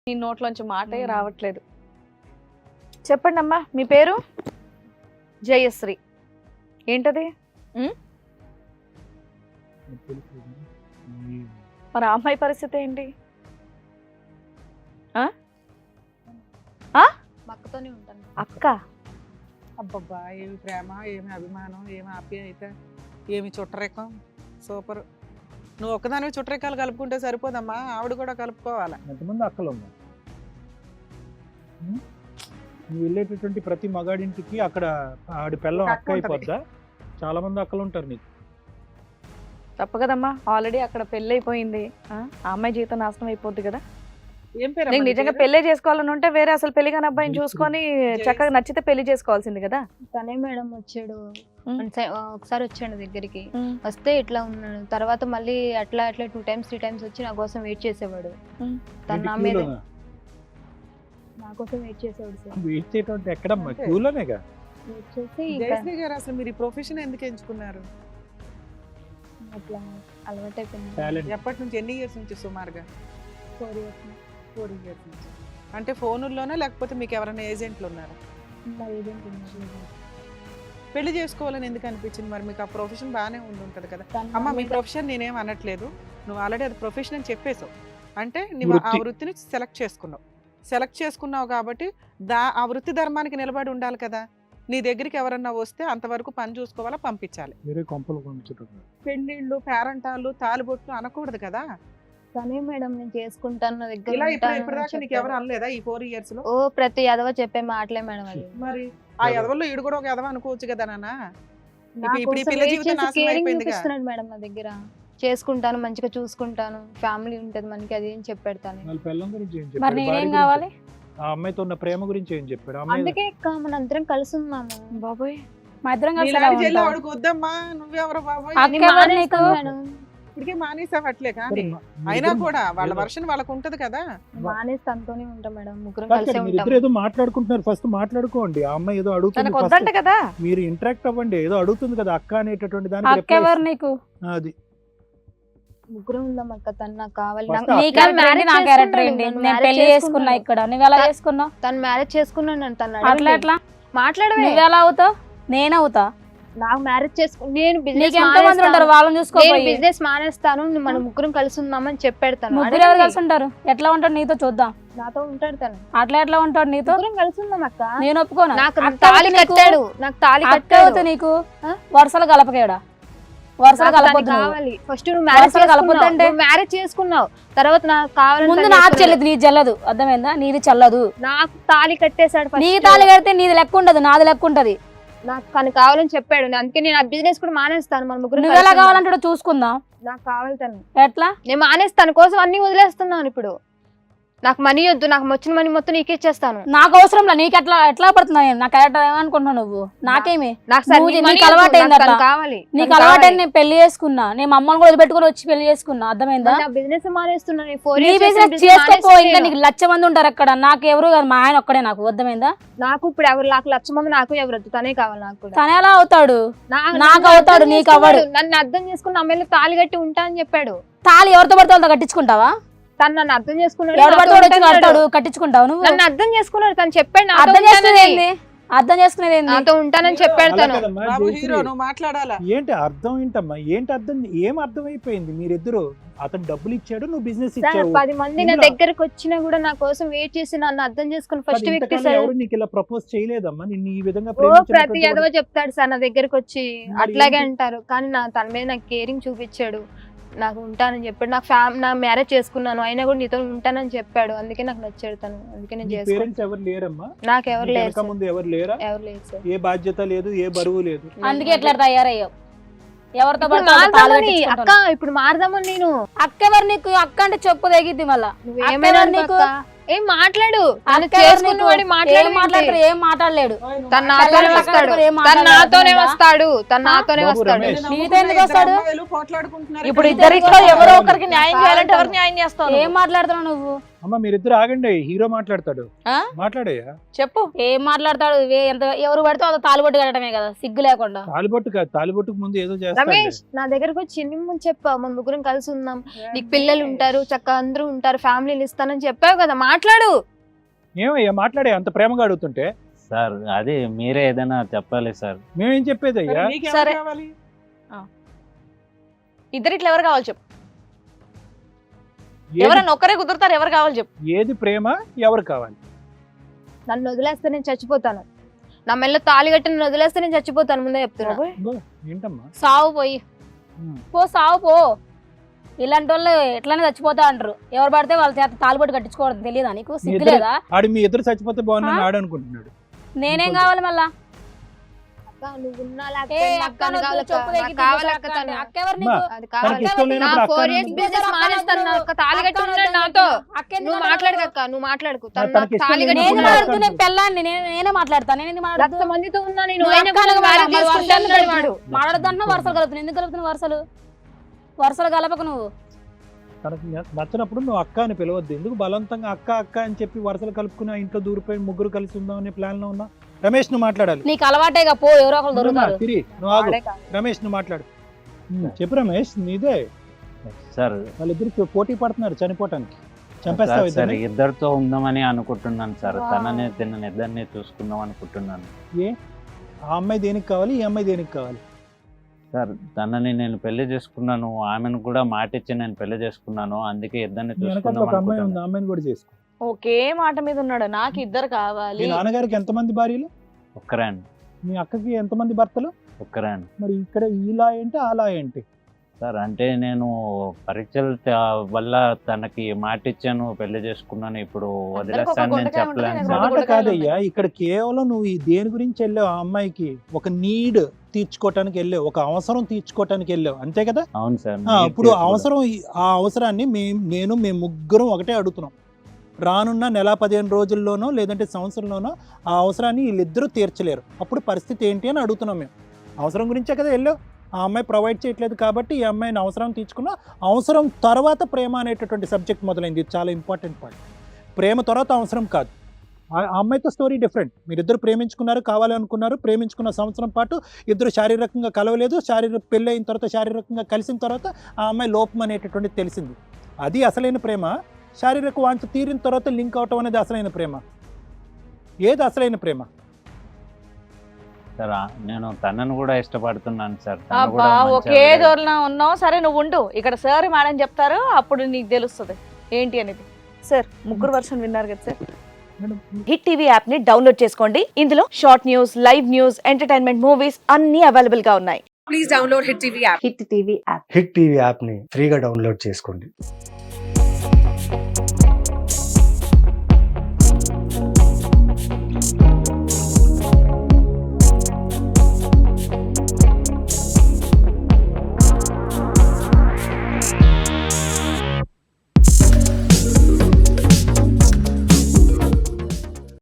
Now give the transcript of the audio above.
నీ నోట్లోంచి మాటే రావట్లేదు. చెప్పండి అమ్మా, మీ పేరు? జయశ్రీ. ఏంటది? మరి ఆ అమ్మాయి పరిస్థితి ఏంటి? అక్కతోనే ఉంటాను. అక్క? అబ్బబ్బా, ఏమి ప్రేమ, ఏమి అభిమానం, ఏమి ఆప్యాయత, ఏమి చుట్టరేకం. సూపర్. నువ్వు ఒక్కదానివి చుట్టరేకాలు కలుపుకుంటే సరిపోదమ్మా, ఆవిడ కూడా కలుపుకోవాలి. ఎంతమంది అక్కలు ఉన్నా నువ్వు వెళ్ళేటటువంటి ప్రతి మగాడింటికి అక్కడ ఆడి పిల్లం అక్క అయిపోద్దా? చాలా మంది అక్కలు ఉంటారు నీకు. తప్పు కదమ్మా, ఆల్రెడీ అక్కడ పెళ్లి అయిపోయింది. ఆ అమ్మాయి జీవితం నాశనం అయిపోద్ది కదా. ఏం పేరు? నీకు నిజంగా పెళ్లి చేసుకోవాలని ఉంటే వేరే అసలు పెళ్లి కాని అబ్బాయిని చూసుకొని చక్కగా నచ్చితే పెళ్లి చేసుకోవాల్సింది కదా. తనే మేడం వచ్చాడు, ఒకసారి వచ్చాడు దగ్గరికి. వస్తే ఇట్లా ఉన్నాడు, తర్వాత మళ్ళీ అట్లా 2 times 3 times వచ్చి నా కోసం వెయిట్ చేసేవాడు. తన నా మీద నా కోసం వెయిట్ చేసేవాడు సార్. వెయిట్ చేయటం ఎక్కడమ్మా? క్యూలోనేగా వెయిట్ చేసి జయశ్రీ గారు, అసలు మీరు ఈ ప్రొఫెషన్ ఎందుకు ఎంచుకున్నారు? అట్లా అలవాటు అయిపోయింది. ఎప్పటి నుంచి, ఎన్ని ఇయర్స్ నుంచి సుమారుగా? 4 years. 4 years నుంచి. అంటే ఫోనుల్లోనే లేకపోతే మీకు ఎవరైనా ఏజెంట్లు ఉన్నారా? నా ఏజెంట్ ఉన్నారు. పెళ్లి చేసుకోవాలని ఎందుకు అనిపించింది? మరి మీకు ఆ ప్రొఫెషన్ బాగానే ఉంటుంది కదా. అమ్మ, మీ ప్రొఫెషన్ నేనేం అనట్లేదు, నువ్వు ఆల్రెడీ అది ప్రొఫెషన్ అని చెప్పేసావు. అంటే నువ్వు ఆ వృత్తిని సెలెక్ట్ చేసుకున్నావు కాబట్టి ఆ వృత్తి ధర్మానికి నిలబడి ఉండాలి కదా. నీ దగ్గరికి ఎవరన్నా వస్తే అంతవరకు పని చూసుకోవాలా, పంపించాలి. పెళ్లిళ్ళు, పేరంటాలు, తాలిబొట్లు అనకూడదు కదా. తనే మేడం నేను చేసుకుంటాను, నా దగ్గర ఇలా ఇప్పటిదాకా నీకు ఎవరు అనలేదా ఈ 4 years లో? ఓ ప్రతి ఎదవ చెప్పే మాటలే మేడం అది. మరి ఆ ఎదవల్లో ఈడు కూడా ఒక ఎదవ అనుకోవచ్చు కదా నాన్న. ఇప్పుడు ఈ పిల్ల జీవితం నాశనం అయిపోయింది కదా మేడం. నా దగ్గర చేసుకుంటాను, మంచిగా చూసుకుంటాను, ఫ్యామిలీ ఉంటది మనకి, అది ఏం చెప్పాడు తనే. మరి నేనేం కావాలి? ఆ అమ్మాయితో ఉన్న ప్రేమ గురించి ఏం చెప్పాడు? అందుకే మన అందరం కలిసి ఉన్నాము. బాబోయ్, మా ఇద్దరం కలిసి వాడికి వద్దమ్మా, నువ్వెవరు బాబోయ్? ఇప్పటికే మానేసావు అట్లే. కానీ అయినా కూడా వాళ్ళ వర్షన్ వాళ్ళకు ఉంటది కదా. మానేసి తనతోనే ఉంటాం మేడం, ముగ్గురం కలిసి ఉంటాం. ఏదో మాట్లాడుకుంటున్నారు, ఫస్ట్ మాట్లాడుకోండి. ఆ అమ్మాయి ఏదో అడుగుతుంది కదా, మీరు ఇంటరాక్ట్ అవ్వండి. ఏదో అడుగుతుంది కదా అక్క అనేటటువంటి దానికి. నీకు అది ముగ్గురం ఉందాం అక్క, తను నాకు కావాలి. పెళ్లి చేసుకున్నా ఇక్కడ, నువ్వు ఎలా చేసుకున్నావు? తను మ్యారేజ్ చేసుకున్నాను, తను అట్లా ఎట్లా మాట్లాడవే? నువ్వు ఎలా అవుతావు? నేనవుతా? నాకు మ్యారేజ్ చేసుకుని నేను బిజినెస్ మానేస్తాను, మన ముగ్గురం కలిసి ఉందామని చెప్పాడు తను. ముగ్గురు ఎవరు కలిసి ఉంటారు? ఎట్లా ఉంటాడు నీతో? చూద్దాం. నాతో ఉంటాడు తను. అట్లా ఎట్లా ఉంటాడు నీతో? కలిసి ఉందాం అక్క. నేను ఒప్పుకోను. నాకు తాళి కట్టాడు, నాకు తాళి కట్టాడు. నీకు వరుసలు కలపకేడా? వరుసలు కలపొద్దు. కావాలి ఫస్ట్ నువ్వు మ్యారేజ్ చేసుకున్నావు, తర్వాత నాకు కావాలి. ముందు నాకు చెల్లదు, నీది చెల్లదు. అర్థమైందా? నీది చెల్లదు. నాకు తాళి కట్టేశాడు. నీ తాళి కడితే నీది లెక్క ఉండదు, నాది లెక్క ఉంటది. నాకు కానీ కావాలని చెప్పాడు, అందుకే నేను ఆ బిజినెస్ కూడా మానేస్తాను. మన ముగ్గురు నువ్వు ఎలా కావాలంటాడో చూసుకుందాం. నాకు కావాలి తను. ఎట్లా? నేను మానేస్తాను కోసం అన్ని వదిలేస్తున్నాను. ఇప్పుడు నాకు మనీ వద్దు, నాకు వచ్చిన మనీ మొత్తం నీకే ఇచ్చేస్తాను. నాకు అవసరం లేదు. నీకు ఎట్లా ఎట్లా పడుతున్నా? నాకు ఏమనుకుంటున్నావు నువ్వు? నాకేమి కావాలి. నీకు అలవాటైంది. నేను పెళ్లి చేసుకున్నా, నేను అమ్మని కూడా వదిలిపెట్టుకుని వచ్చి పెళ్లి చేసుకున్నా. అర్థమైందా? బిజినెస్ మానేస్తున్నాను. చేసుకోపో, ఇంకా నీకు 1,00,000 మంది ఉంటారు అక్కడ. నాకు ఎవరు కాదు, మా ఆయన ఒక్కడే. నాకు అర్థమైందా? నాకు ఇప్పుడు ఎవరు నాకు 1,00,000 మంది, నాకు ఎవరు వద్దు, తనే కావాలి. నాకు తనే ఎలా అవుతాడు? నాకు అవుతాడు, నీకు అవ్వడు. నన్ను అర్థం చేసుకుని అమ్మాయిలు తాళి కట్టి ఉంటా అని చెప్పాడు. తాళి ఎవరితో పడితే వాళ్ళతో కట్టించుకుంటావా? తను నన్ను అర్థం చేసుకున్నాడు. కట్టించుకుంటావు నువ్వు? నన్ను అర్థం చేసుకున్నాడు, తను చెప్పాడు. అర్థం చేసుకునేది నాతో ఉంటానని చెప్పాడు తను. ఏంటి అర్థం? ఏంటమ్మా ఏంటి అర్థం? ఏం అర్థం అయిపోయింది? మీరిద్దరు అతను డబ్బులు ఇచ్చాడు, నువ్వు బిజినెస్ ఇచ్చావు. 10 మంది నా దగ్గరకు వచ్చినా కూడా నా కోసం వెయిట్ చేసి నన్ను అర్థం చేసుకుని ఫస్ట్ వ్యక్తి ఎవరు నీకు ఇలా ప్రపోజ్ చేయలేదమ్మా? నిన్ను ఈ విధంగా ప్రతి ఎదవ చెప్తాడు సార్ నా దగ్గరకు వచ్చి, అట్లాగే అంటారు. కానీ తన మీద నాకు కేరింగ్ చూపించాడు, నాకు ఉంటానని చెప్పాడు. నా మ్యారేజ్ చేసుకున్నాను అయినా కూడా నీతో ఉంటానని చెప్పాడు. అందుకే నాకు నచ్చాడు తను, అందుకే నేను చేసుకున్నాను. నాకు ఎవరు లేరు సార్, ఏ బాధ్యత లేదు, ఏ బరువు లేదు. అందుకే ఎట్లా తయారయ్యావు? ఎవరితో అక్క ఇప్పుడు మారదామని నేను. అక్క ఎవరు నీకు? అక్క అంటే చెప్పు తెగిద్ది. మళ్ళా ఏమైనా నీకు ఏం మాట్లాడు, మాట్లాడతారు. ఏం మాట్లాడలేడు. తను నాతోనే వస్తాడు, తను నాతోనే వస్తాడు, తను నాతోనే వస్తాడు. నీతో ఎందుకు వస్తాడు? ఇప్పుడు ఇద్దరిట్లో ఎవరో ఒకరికి న్యాయం చేయాలంటే ఎవరు న్యాయం చేస్తావు? ఏం మాట్లాడుతున్నావు నువ్వు? అమ్మ మీరిద్దరు ఆగండి, హీరో మాట్లాడతాడు. ఆ? మాట్లాడయ్యా. చెప్పు. ఏం మాట్లాడతాడు ఎంత ఎవరు పడితే అంత తాలుబొట్టు కట్టడమే కదా, సిగ్గు లేకుండా. తాలిబొట్టు కాదు, తాలిబొట్టుకు ముందు ఏదో రమేష్ చేస్తాడు. నా దగ్గరకు వచ్చి ముందు చెప్పా మన ముగ్గురం కలిసి ఉందాం, నీకు పిల్లలు ఉంటారు, చక్కగా అందరూ ఉంటారు, ఫ్యామిలీని ఇస్తానని చెప్పావు కదా, మాట్లాడు. ఏమయ్యా మాట్లాడే, అంత ప్రేమగా అడుగుతుంటే సార్ అది మీరే ఏదైనా చెప్పాలి సార్. మేమేం చెప్పేది అయ్యా? నీకెవరు సరే. కావాలి? ఇద్దరిట్లో ఎవరు కావాలి చెప్పు. ఏది- ఎవరైనా ఒక్కరే కుదురుతారు, ఎవరు కావాలి చెప్పు. ఏది ప్రేమ, ఎవరు కావాలి? నన్ను వదిలేస్తే నేను చచ్చిపోతాను, నా మెల్ల తాళి కట్టి నన్ను వదిలేస్తే నేను చచ్చిపోతాను, ముందే చెప్తున్నా. బాబోయ్. ఇదిగో, ఏంటమ్మా? సావు పోయి ఉమ్. పో, సావు పో. ఇలాంటి వాళ్ళు ఎట్లనే చచ్చిపోతా అంటారు. ఎవరు పడితే వాళ్ళ చేత తాలుబొట్టు కట్టించుకోవడం తెలియదా నీకు? సిగ్గు ఇద్దరు- లేదా? ఆడు మీ ఇద్దరు చచ్చిపోతే బాగుందని ఆడు అనుకుంటున్నాడు. నేనేం కావాలి మళ్ళా? అక్క, నువ్వు ఉన్నా ఏ లేకపోయినా అక్క నాకు నొద్దు, కావాలి అక్క, చెప్పు నాకు దగ్గర కావాలి తీసుకొస్తా అక్క అక్క తను. అంటే. అక్క ఎవరు అమ్మా, నీకు? అది తనకి కావాలి. ఇష్టం నా లేనప్పుడు అక్క 4 years ఎందుకు? business మానేస్తాను, నా అక్క తాళి కట్టి ఉన్నాడు నాతో. అక్క ఎందుకు నువ్వు మాట్లాడకు అక్క, నువ్వు మాట్లాడుకు, తను తనకి నాకు ఇష్టం తాళి కట్టి నేను లేనప్పుడు ఉన్నాడు. మాట్లాడుతూ నేను పెళ్ళాన్ని నేనే మాట్లాడతాను. నేను ఎందుకు మాట్లాడుతూ? లక్ష మందితో ఉన్నా నేను, నువ్వు అయినా అక్క కూడా అనగా marriage మరి చేసుకుంటా అన్నాడు వాడు. మాట్లాడదాన్నా వరుసలు కలుపుతున్నావు. ఎందుకు కలుపుతున్నావు వరుసలు? వరుసలు కలపకు నువ్వు. తనకి నచ్చినప్పుడు నువ్వు అక్క అని పిలవద్దు. ఎందుకు బలవంతంగా అక్క అక్క అని చెప్పి వరుసలు కలుపుకుని ఆ ఇంట్లో దూరిపోయి ముగ్గురు కలిసి ఉందాం అనే ప్లాన్ లో ఉన్నా. రమేష్ నువ్వు మాట్లాడాలి. నీకు అలవాటేగా, పో, ఎవరో ఒకరు దొరుకుతారు. తిరిగి నువ్వు ఆగు. వాడే కాదు. రమేష్ నువ్వు మాట్లాడు. చెప్పు రమేష్, నీదే. సార్ వాళ్ళిద్దరు పోటీ పడుతున్నారు చనిపోవటానికి. సార్ చంపేస్తావు సార్ ఇద్దరిని? ఇద్దరితో ఉందామని అనుకుంటున్నాను సార్. Wow. తనని తిన్నని ఇద్దరిని చూసుకుందాం అనుకుంటున్నాను ఏ ఆ అమ్మాయి దేనికి కావాలి, ఈ అమ్మాయి దేనికి కావాలి? సార్. తనని నేను పెళ్లి చేసుకున్నాను, ఆమెను కూడా మాటిచ్చి నేను పెళ్లి చేసుకున్నాను, అందుకే ఇద్దరిని నీ వెనకాల చూసుకుందాం ఒక అమ్మాయి ఉంది, అనుకుంటున్నాను. ఆ అమ్మాయిని కూడా చేసుకో. ఒకే మాట మీద ఉన్నాడు, నాకు ఇద్దరు కావాలి. మీ నాన్నగారికి ఎంతమంది భార్యలు? ఒక్కరే అండి, మీ అక్కకి ఎంతమంది భర్తలు? ఒక్కరే అండి. మరి ఇక్కడ ఇలా ఏంటి అలా ఏంటి? సార్ అంటే నేను పరీక్షల వల్ల తనకి మాటిచ్చాను, పెళ్లి చేసుకున్నాను, ఇప్పుడు వదిలేస్తాను నేను గుండెకాయ చెప్పలేను ఉంటుంది, సార్. రెండు మాట గుండెకాయలు కాదయ్యా, ఇక్కడ కేవలం నువ్వు ఈ దేని గురించి వెళ్ళావు? ఆ అమ్మాయికి ఒక నీడ్ తీర్చుకోవటానికి వెళ్ళావు, ఒక అవసరం తీర్చుకోవటానికి వెళ్ళావు, అంతే కదా? అవును సార్. ఇప్పుడు అవసరం, ఆ అవసరాన్ని మేము ముగ్గురం ఒకటే అడుగుతున్నాం. రానున్న నెల 15 రోజుల్లోనో లేదంటే సంవత్సరంలోనో ఆ అవసరాన్ని వీళ్ళిద్దరూ తీర్చలేరు. అప్పుడు పరిస్థితి ఏంటి అని అడుగుతున్నాం మేము. అవసరం గురించే కదా వెళ్ళావు. ఆ అమ్మాయి ప్రొవైడ్ చేయట్లేదు కాబట్టి ఈ అమ్మాయిని అవసరం తీర్చుకున్నా. అవసరం తర్వాత ప్రేమ అనేటటువంటి సబ్జెక్ట్ మొదలైంది. ఇది చాలా ఇంపార్టెంట్ పాయింట్. ప్రేమ తర్వాత అవసరం కాదు. ఆ అమ్మాయితో స్టోరీ డిఫరెంట్. మీరిద్దరు ప్రేమించుకున్నారు, కావాలనుకున్నారు, ప్రేమించుకున్న సంవత్సరం పాటు ఇద్దరు శారీరకంగా కలవలేదు. పెళ్ళి అయిన తర్వాత శారీరకంగా కలిసిన తర్వాత ఆ అమ్మాయి లోపం అనేటటువంటిది తెలిసింది. అది అసలైన ప్రేమ. శారీరక వాంఛ తీరిన తర్వాత లింక్ అవటం అనేది అసలైన ప్రేమ. ఏది అసలైన ప్రేమ? సార్ నేను తనను కూడా ఇష్టపడుతున్నాను సార్. తను అబ్బా కూడా మంచి ఒకే ఆవిడే. దూరంలో ఉన్నావు. సరే నువ్వు ఉండు, ఇక్కడ సార్ మేడం చెప్తారు, అప్పుడు నీకు తెలుస్తుంది ఏంటి అనేది. సార్ ముగ్గురు వర్షన్ విన్నారు కదా సార్. హిట్ టీవీ యాప్ ని డౌన్లోడ్ చేసుకోండి. ఇందులో short news, live news, entertainment movies అన్ని అవైలబుల్ గా ఉన్నాయి. హిట్ టీవీ యాప్ ని ఫ్రీగా డౌన్లోడ్ చేసుకోండి.